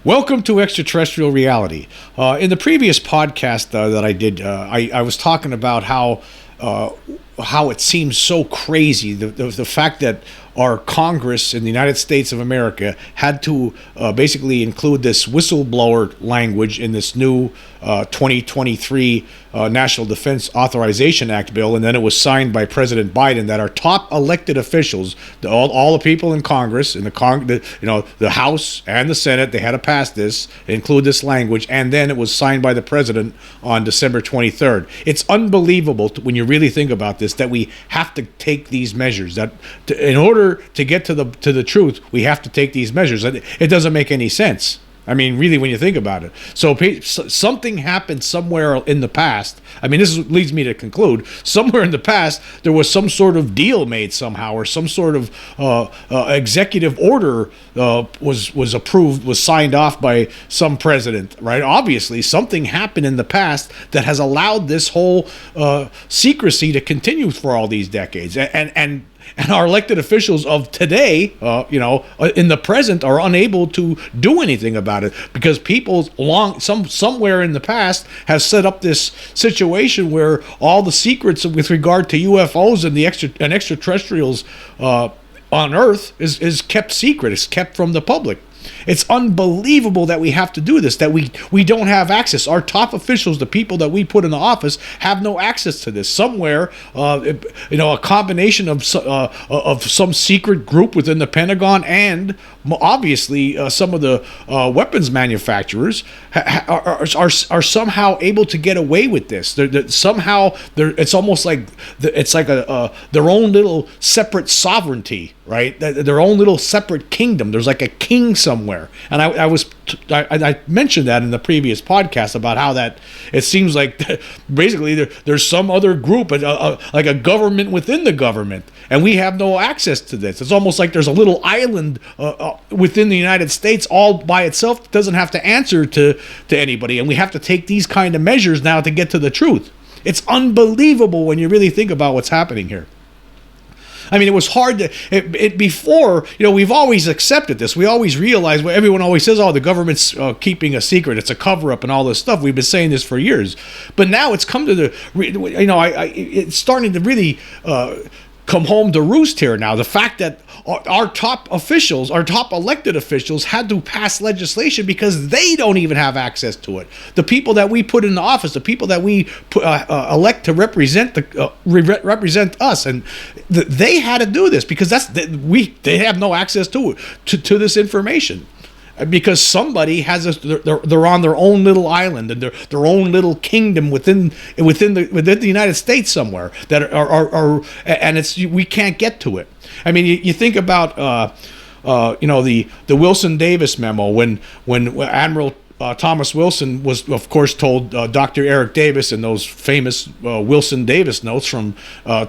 Welcome to Extraterrestrial Reality. In the previous podcast that I did, I was talking about how it seems so crazy, the fact that our Congress in the United States of America had to basically include this whistleblower language in this new 2023 National Defense Authorization Act bill, and then it was signed by President Biden, that our top elected officials, all the people in Congress, in the House and the Senate, they had to pass this, include this language, and then it was signed by the president on December 23rd. It's unbelievable when you really think about this, that we have to take these measures. In order to get to the truth, we have to take these measures. It doesn't make any sense. I mean, really, when you think about it. So something happened somewhere in the past. I mean, this leads me to conclude, somewhere in the past, there was some sort of deal made somehow, or some sort of executive order was approved, was signed off by some president, right? Obviously, something happened in the past that has allowed this whole secrecy to continue for all these decades. And our elected officials of today, in the present, are unable to do anything about it, because people somewhere in the past have set up this situation where all the secrets with regard to UFOs and extraterrestrials on Earth is kept secret. It's kept from the public. It's unbelievable that we have to do this, that we don't have access. Our top officials, the people that we put in the office, have no access to this. Somewhere, a combination of some secret group within the Pentagon, and obviously some of the weapons manufacturers are somehow able to get away with this. It's almost like their own little separate sovereignty, right? Their own little separate kingdom. There's like a king somewhere, and I mentioned that in the previous podcast about how that it seems like basically there's some other group, like a government within the government, and we have no access to this. It's almost like there's a little island within the United States all by itself, doesn't have to answer to anybody, and we have to take these kind of measures now to get to the truth. It's unbelievable when you really think about what's happening here. I mean, it was hard before, we've always accepted this. We always realize, everyone always says, oh, the government's keeping a secret. It's a cover-up and all this stuff. We've been saying this for years. But now it's come to it's starting to really come home to roost here now. The fact that our top officials, our top elected officials, had to pass legislation because they don't even have access to it. The people that we put in the office, the people that we elect to represent us, and they had to do this because they have no access to this information. Because somebody they're on their own little island and their own little kingdom within the United States somewhere that are and we can't get to it. I mean, you think about the Wilson Davis memo when Admiral Thomas Wilson was, of course, told Dr. Eric Davis in those famous Wilson Davis notes from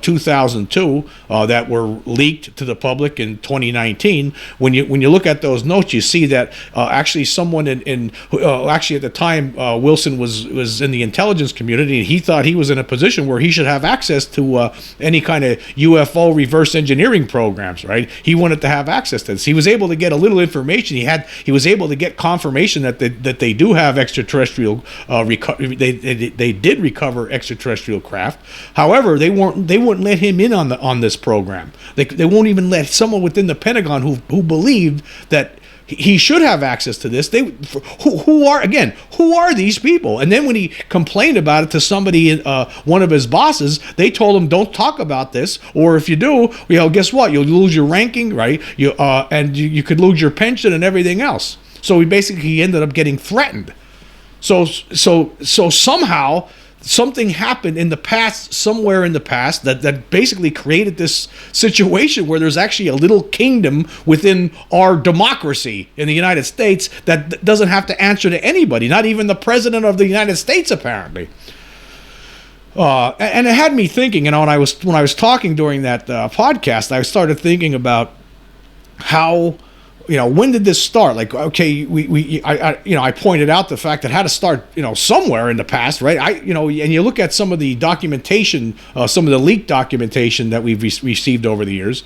2002 that were leaked to the public in 2019. When you look at those notes, you see that actually someone actually at the time Wilson was in the intelligence community, and he thought he was in a position where he should have access to any kind of UFO reverse engineering programs. Right? He wanted to have access to this. He was able to get a little information. He was able to get confirmation that they do have extraterrestrial they did recover extraterrestrial craft. However, they wouldn't let him in on this program. They won't even let someone within the Pentagon who believed that he should have access to this. Who are these people? And then when he complained about it to somebody, one of his bosses, they told him, don't talk about this, or if you do, guess what? You'll lose your ranking, right? You could lose your pension and everything else. So he ended up getting threatened. So somehow something happened in the past, somewhere in the past, that basically created this situation where there's actually a little kingdom within our democracy in the United States that doesn't have to answer to anybody, not even the president of the United States, apparently. And it had me thinking, when I was talking during that podcast, I started thinking about how, when did this start? Like, okay, I pointed out the fact that it had to start, somewhere in the past, right? And you look at some of the documentation, some of the leaked documentation that we've received over the years.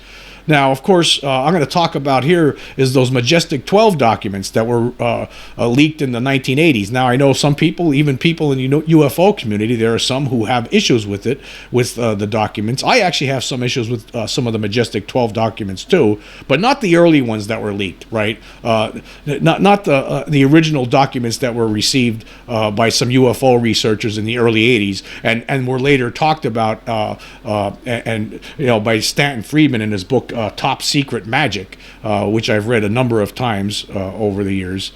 Now, of course, I'm going to talk about here is those Majestic 12 documents that were leaked in the 1980s. Now, I know some people, even people in the UFO community, there are some who have issues with it, with the documents. I actually have some issues with some of the Majestic 12 documents too, but not the early ones that were leaked, right? Not the original documents that were received by some UFO researchers in the early 80s and were later talked about by Stanton Friedman in his book Top Secret Magic, which I've read a number of times over the years,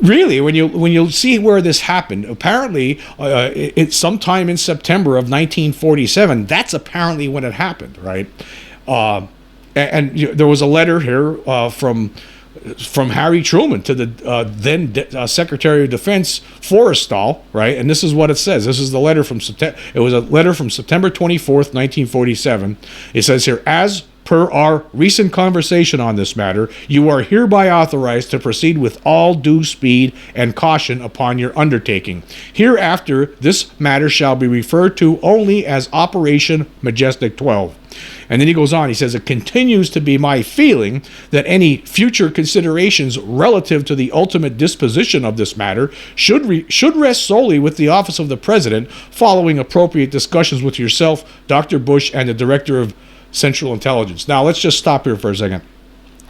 really, when you see where this happened, apparently it's sometime in September of 1947. That's apparently when it happened, right? There was a letter here from Harry Truman to the then Secretary of Defense Forrestal, right? And this is what it says. This is the letter from September. It was a letter from September 24th, 1947. It says here, as per our recent conversation on this matter, you are hereby authorized to proceed with all due speed and caution upon your undertaking. Hereafter, this matter shall be referred to only as Operation Majestic 12. And then he goes on, he says, it continues to be my feeling that any future considerations relative to the ultimate disposition of this matter should rest solely with the office of the President, following appropriate discussions with yourself, Dr. Bush, and the Director of Central Intelligence. Now, let's just stop here for a second.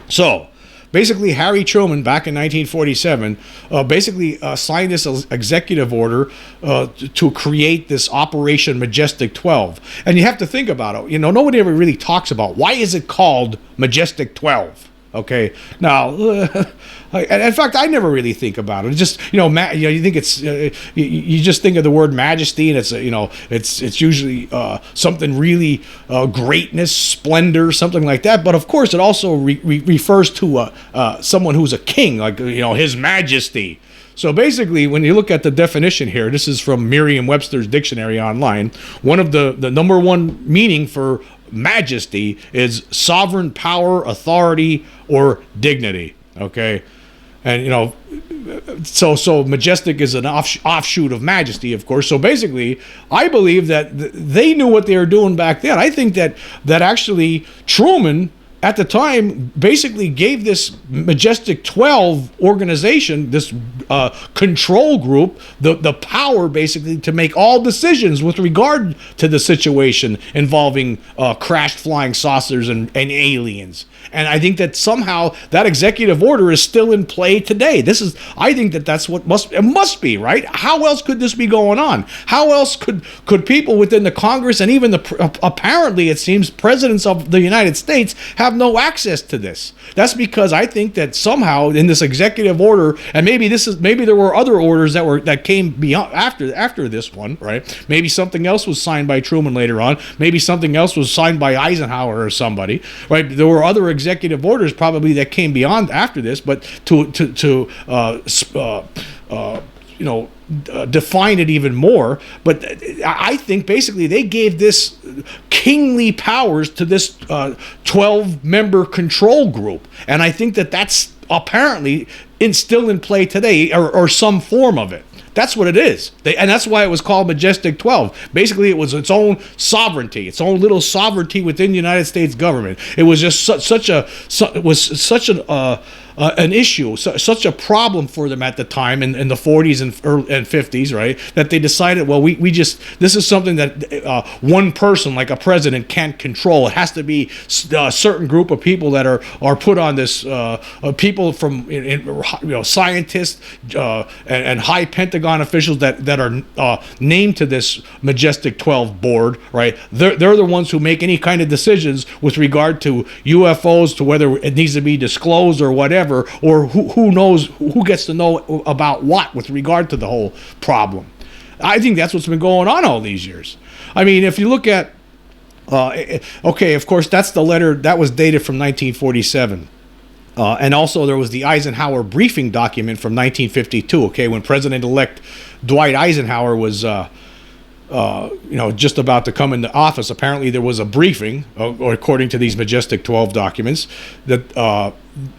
So, basically, Harry Truman, back in 1947, signed this executive order to create this Operation Majestic 12. And you have to think about it. Nobody ever really talks about why is it called Majestic 12. Okay. Now, in fact, I never really think about it. It's just you think it's you just think of the word Majesty, and it's usually something really greatness, splendor, something like that. But of course, it also refers to someone who's a king, like His Majesty. So basically, when you look at the definition here, this is from Merriam-Webster's dictionary online. One of the number one meaning for majesty is sovereign power, authority, or dignity. Okay, and so majestic is an offshoot of majesty, of course. So basically, I believe that they knew what they were doing back then. I think that actually Truman, at the time, basically gave this Majestic 12 organization, this control group, the power basically to make all decisions with regard to the situation involving crashed flying saucers and aliens. And I think that somehow that executive order is still in play today. I think that's what it must be, right? How else could this be going on? How else could people within the Congress and even apparently it seems presidents of the United States have no access to this? That's because I think that somehow in this executive order, and maybe there were other orders that came beyond after this one, right? Maybe something else was signed by Truman later on. Maybe something else was signed by Eisenhower or somebody, right? There were other executive orders probably that came beyond after this, but to define it even more. But I think basically they gave this kingly powers to this 12-member control group, and I think that that's apparently still in play today, or some form of it. That's what it is. And that's why it was called Majestic 12. Basically, it was its own sovereignty, its own little sovereignty within the United States government. It was just such an issue, such a problem for them at the time in the 40s and 50s, right? That they decided, well, this is something that one person, like a president, can't control. It has to be a certain group of people that are put on this, people from scientists and high Pentagon officials that are named to this Majestic 12 board, right? They're the ones who make any kind of decisions with regard to UFOs, to whether it needs to be disclosed or whatever, or who knows, who gets to know about what with regard to the whole problem. I think that's what's been going on all these years. I mean, if you look at, okay, of course, that's the letter that was dated from 1947. And also there was the Eisenhower briefing document from 1952, okay, when President-elect Dwight Eisenhower was just about to come into office. Apparently there was a briefing, according to these Majestic 12 documents, that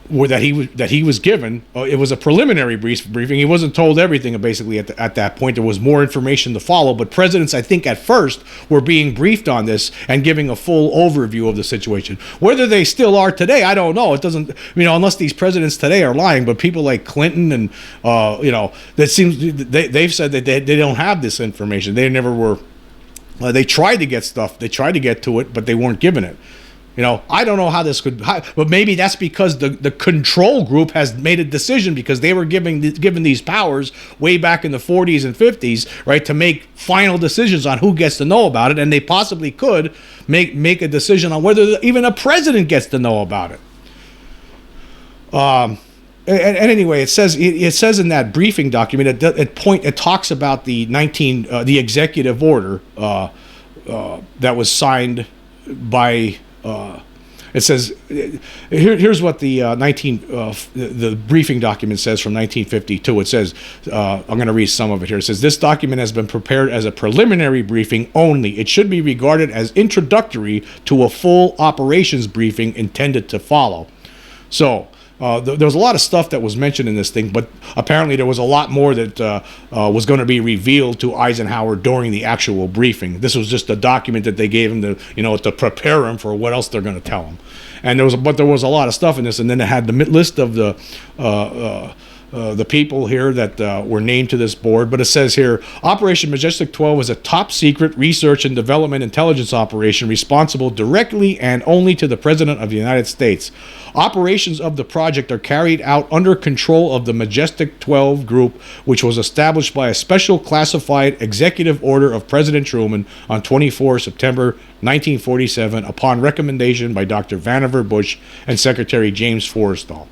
that he was given. It was a preliminary briefing. He wasn't told everything basically at that point. There was more information to follow, but presidents, I think, at first were being briefed on this and giving a full overview of the situation. Whether they still are today, I don't know. It doesn't, unless these presidents today are lying. But people like Clinton and that seems they've said that they don't have this information. They never were. They tried to get stuff. They tried to get to it, but they weren't given it. I don't know how this could, but maybe that's because the control group has made a decision because they were given these powers way back in the 40s and 50s, right, to make final decisions on who gets to know about it, and they possibly could make a decision on whether even a president gets to know about it. And anyway, it says in that briefing document, it talks about the executive order that was signed by. It says here's what the briefing document says from 1952. It says I'm going to read some of it here. It says this document has been prepared as a preliminary briefing only. It should be regarded as introductory to a full operations briefing intended to follow. So there was a lot of stuff that was mentioned in this thing, but apparently there was a lot more that was going to be revealed to Eisenhower during the actual briefing. This was just a document that they gave him to prepare him for what else they're going to tell him. And there was a lot of stuff in this, and then it had the list of the people here that were named to this board. But it says here, Operation Majestic 12 is a top secret research and development intelligence operation responsible directly and only to the President of the United States. Operations of the project are carried out under control of the Majestic 12 group, which was established by a special classified executive order of President Truman on 24 September 1947 upon recommendation by Dr. Vannevar Bush and Secretary James Forrestal.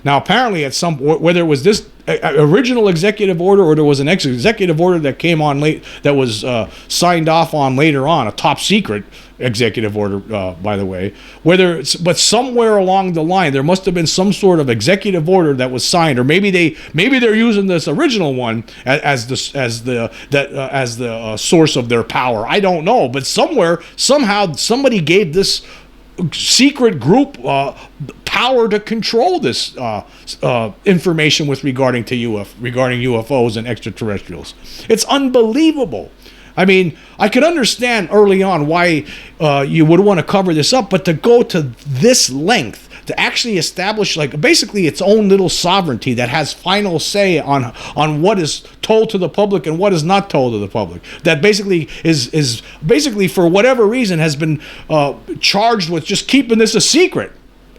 Now, apparently, whether it was this original executive order or there was an executive order that came on late, that was signed off on later on, a top secret executive order, by the way. But somewhere along the line, there must have been some sort of executive order that was signed, or maybe they're using this original one as the source of their power. I don't know, but somehow, somebody gave this secret group power to control this information regarding UFOs and extraterrestrials. It's unbelievable. I mean, I could understand early on why you would want to cover this up, but to go to this length to actually establish basically its own little sovereignty that has final say on what is told to the public and what is not told to the public, that basically is basically for whatever reason has been charged with just keeping this a secret.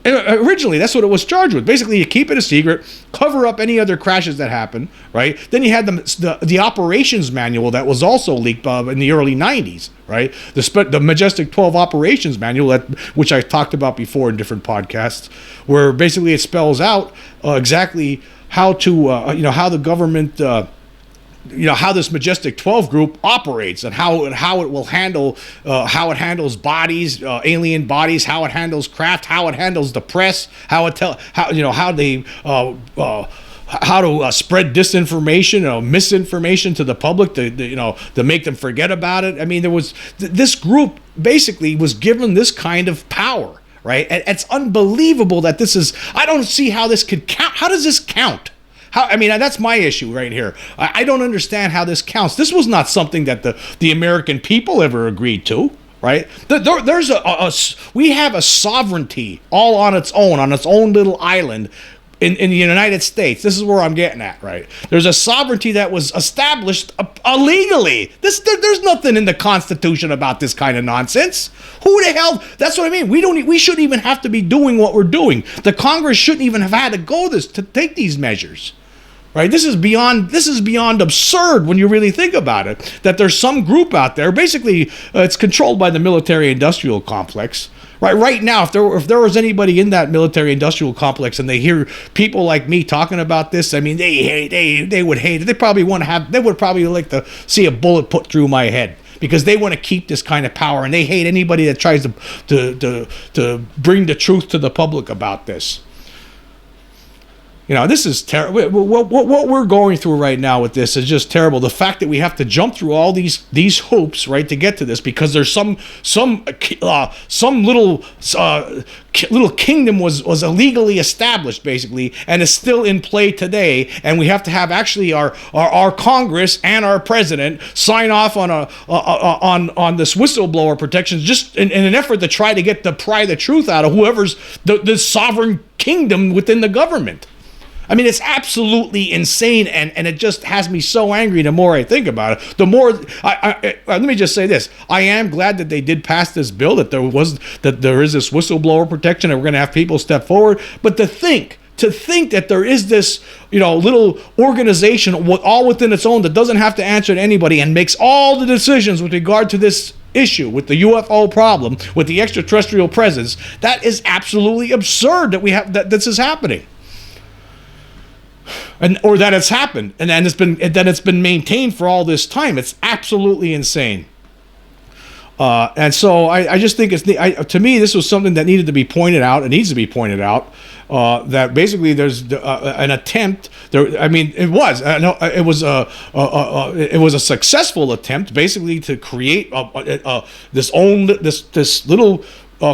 Originally, that's what it was charged with. Basically, you keep it a secret, cover up any other crashes that happen, right? Then you had the operations manual that was also leaked in the early 90s, right? The Majestic 12 operations manual, which I talked about before in different podcasts, where basically it spells out exactly how how the government how this Majestic 12 group operates and how it will handle how it handles bodies, alien bodies, how it handles craft, how it handles the press, how to spread disinformation, misinformation to the public to make them forget about it. I mean, this group basically was given this kind of power, right? And it's unbelievable that this is. I don't see how this could count. How does this count? That's my issue right here. I don't understand how this counts. This was not something that the American people ever agreed to, right? We have a sovereignty all on its own little island in the United States. This is where I'm getting at, right? There's a sovereignty that was established illegally. There's nothing in the Constitution about this kind of nonsense. Who the hell? That's what I mean. We shouldn't even have to be doing what we're doing. The Congress shouldn't even have had to go to take these measures. Right, this is beyond absurd when you really think about it. That there's some group out there, basically, it's controlled by the military-industrial complex. Right now, if there was anybody in that military-industrial complex and they hear people like me talking about this, I mean, they would hate it. They would probably like to see a bullet put through my head, because they want to keep this kind of power, and they hate anybody that tries to bring the truth to the public about this. This is terrible. What we're going through right now with this is just terrible. The fact that we have to jump through all these hoops, right, to get to this, because there's some little kingdom was illegally established, basically, and is still in play today. And we have to have actually our Congress and our president sign off on this whistleblower protections, just in an effort to try to pry the truth out of whoever's the sovereign kingdom within the government. I mean, it's absolutely insane, and it just has me so angry the more I think about it. The more, let me just say this. I am glad that they did pass this bill, that there is this whistleblower protection, and we're going to have people step forward. But to think that there is this, little organization all within its own that doesn't have to answer to anybody and makes all the decisions with regard to this issue, with the UFO problem, with the extraterrestrial presence, that is absolutely absurd that this is happening. Or that it's happened, and then it's been maintained for all this time. It's absolutely insane. And so I just think to me, this was something that needed to be pointed out. It needs to be pointed out that basically there's an attempt. It was a successful attempt, basically, to create this little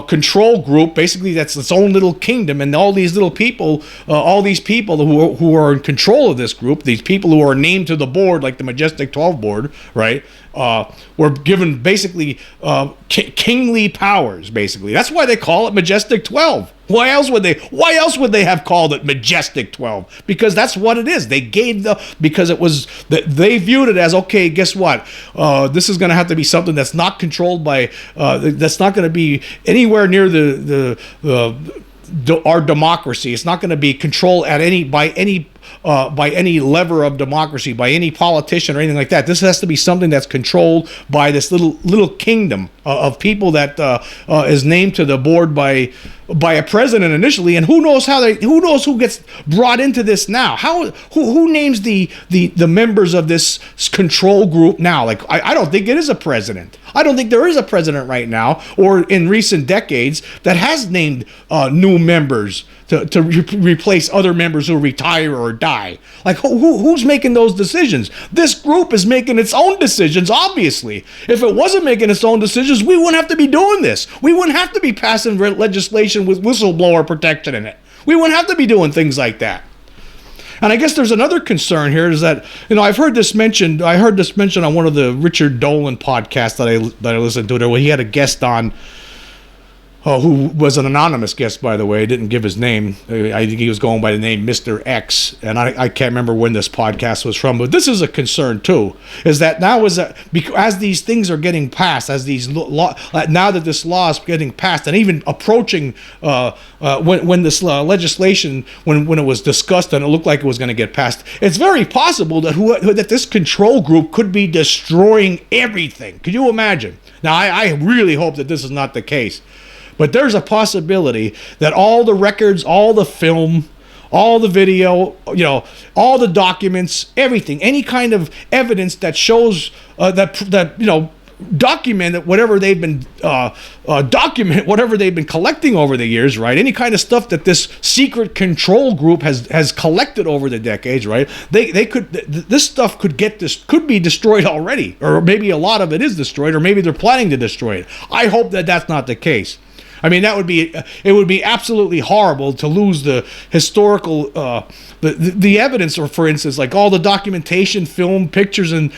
control group, basically that's its own little kingdom, and all these little people, who are in control of this group, these people who are named to the board, like the Majestic 12 board, right, were given basically kingly powers. Basically, that's why they call it Majestic 12. Why else would they have called it Majestic 12? Because that's what it is. They because it was they viewed it as, okay, guess what? This is going to have to be something that's not controlled by that's not going to be anywhere near our democracy. It's not going to be controlled by any lever of democracy, by any politician or anything like that. This has to be something that's controlled by this little kingdom of people that is named to the board by a president initially, and who knows who gets brought into this now? Who names the members of this control group now? Like, I don't think it is a president. I don't think there is a president right now, or in recent decades, that has named new members to replace other members who retire or die. Like, who's making those decisions? This group is making its own decisions, obviously. If it wasn't making its own decisions, we wouldn't have to be doing this. We wouldn't have to be passing legislation with whistleblower protection in it. We wouldn't have to be doing things like that. And I guess there's another concern here, is that, I've heard this mentioned. I heard this mentioned on one of the Richard Dolan podcasts that I listened to, where he had a guest on, who was an anonymous guest, by the way. Didn't give his name. I think he was going by the name Mr. X, and I can't remember when this podcast was from. But this is a concern too, is that now as these things are getting passed, as these now that this law is getting passed, and even approaching when this legislation, when it was discussed and it looked like it was going to get passed, it's very possible that this control group could be destroying everything. Could you imagine? Now, I really hope that this is not the case. But there's a possibility that all the records, all the film, all the video, all the documents, everything, any kind of evidence that shows document whatever they've been collecting over the years, right? Any kind of stuff that this secret control group has collected over the decades, right? This stuff could be destroyed already, or maybe a lot of it is destroyed, or maybe they're planning to destroy it. I hope that that's not the case. I mean, it would be absolutely horrible to lose the historical, the evidence, or for instance, like all the documentation, film, pictures, and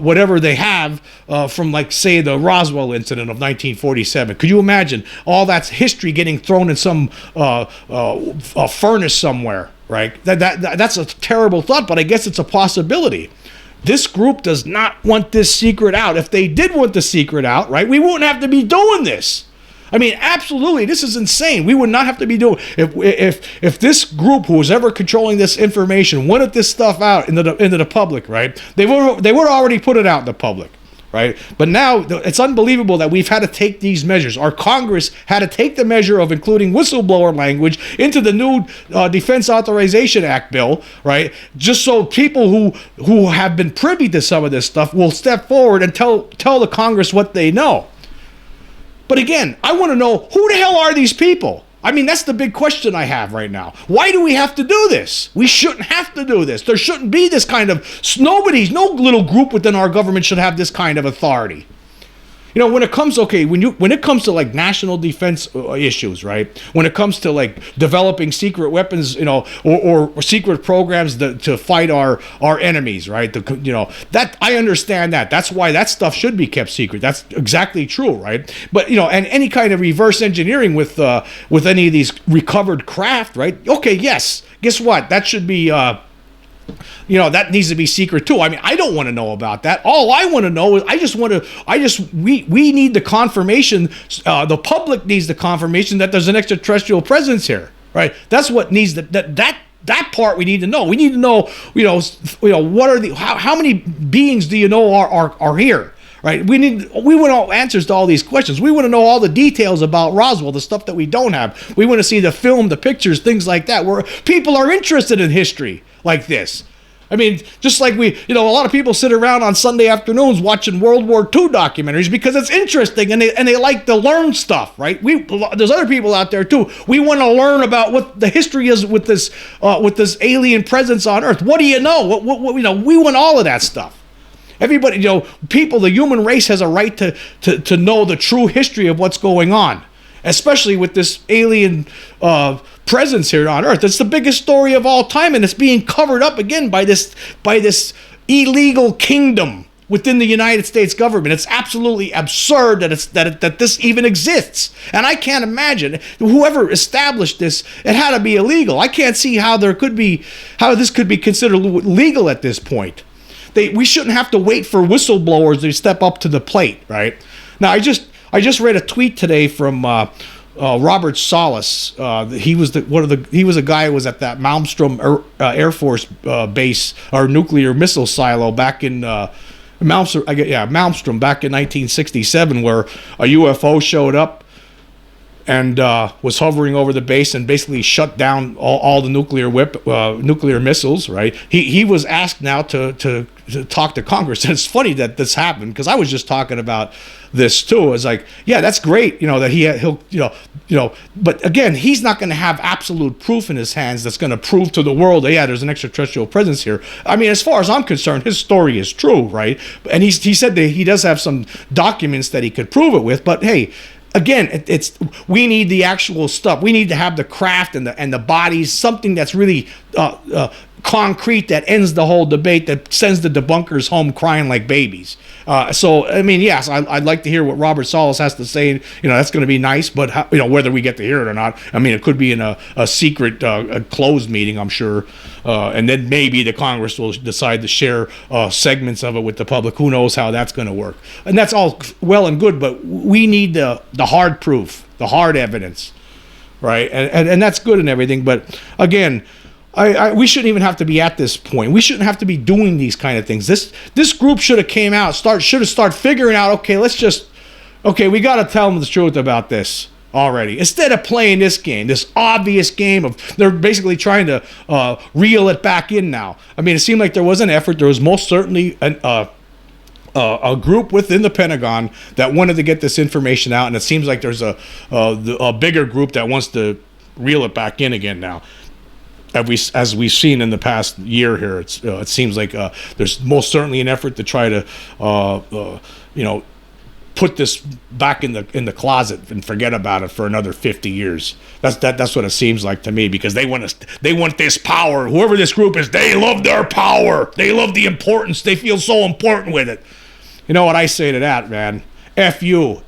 whatever they have from, like, say, the Roswell incident of 1947. Could you imagine all that history getting thrown in some furnace somewhere, right? That's a terrible thought, but I guess it's a possibility. This group does not want this secret out. If they did want the secret out, right, we wouldn't have to be doing this. I mean, absolutely, this is insane. We would not have to be doing if this group who was ever controlling this information wanted this stuff out into the public, right? They would already put it out in the public, right? But now it's unbelievable that we've had to take these measures. Our Congress had to take the measure of including whistleblower language into the new Defense Authorization Act bill, right? Just so people who have been privy to some of this stuff will step forward and tell the Congress what they know. But again, I want to know, who the hell are these people? I mean, that's the big question I have right now. Why do we have to do this? We shouldn't have to do this. There shouldn't be this kind of, no little group within our government should have this kind of authority. You know, when it comes, when it comes to like national defense issues, right? When it comes to like developing secret weapons, you know, or secret programs to fight our enemies, right? That I understand that. That's why that stuff should be kept secret. That's exactly true, right? But you know, and any kind of reverse engineering with any of these recovered craft, right? Okay, yes. Guess what? That should be. That needs to be secret too. I mean, I don't want to know about that. All I want to know is we need the confirmation. The public needs the confirmation that there's an extraterrestrial presence here, right? That's what needs that part we need to know. We need to know, what are how many beings do you know are here? Right, we want all answers to all these questions. We want to know all the details about Roswell, the stuff that we don't have. We want to see the film, the pictures, things like that, where people are interested in history like this. I mean, just like a lot of people sit around on Sunday afternoons watching World War II documentaries because it's interesting and they like to learn stuff, right? There's other people out there too. We want to learn about what the history is with this alien presence on Earth. What do you know? We want all of that stuff. Everybody, the human race has a right to know the true history of what's going on, especially with this alien presence here on Earth. It's the biggest story of all time, and it's being covered up again by this illegal kingdom within the United States government. It's absolutely absurd that this even exists, and I can't imagine whoever established this. It had to be illegal. I can't see how this could be considered legal at this point. We shouldn't have to wait for whistleblowers to step up to the plate, right? Now, I just read a tweet today from Robert Salas. He was a guy who was at that Malmstrom Air Force base or nuclear missile silo back in Malmstrom back in 1967, where a UFO showed up and was hovering over the base and basically shut down all the nuclear missiles, right? He was asked now to talk to Congress. And it's funny that this happened because I was just talking about this too. It's like, yeah, that's great, that he'll but again, he's not going to have absolute proof in his hands that's going to prove to the world that, yeah, there's an extraterrestrial presence here. I mean, as far as I'm concerned, his story is true, right? And he said that he does have some documents that he could prove it with, but hey, again, we need the actual stuff. We need to have the craft and the bodies, something that's really concrete that ends the whole debate, that sends the debunkers home crying like babies. So, I mean, yes, I'd like to hear what Robert Salas has to say. That's going to be nice, but whether we get to hear it or not, I mean, it could be in a secret, a closed meeting, I'm sure, and then maybe the Congress will decide to share segments of it with the public. Who knows how that's going to work? And that's all well and good, but we need the hard proof, the hard evidence, right? And that's good and everything, but again, we shouldn't even have to be at this point. We shouldn't have to be doing these kind of things. This group should have came out, started figuring out, we got to tell them the truth about this already. Instead of playing this game, this obvious game of, they're basically trying to reel it back in now. I mean, it seemed like there was an effort. There was most certainly a group within the Pentagon that wanted to get this information out, and it seems like there's a bigger group that wants to reel it back in again now. As we've seen in the past year here, it seems like there's most certainly an effort to try to, put this back in the closet and forget about it for another 50 years. That's what it seems like to me, because they want this power. Whoever this group is, they love their power. They love the importance. They feel so important with it. You know what I say to that, man? F you.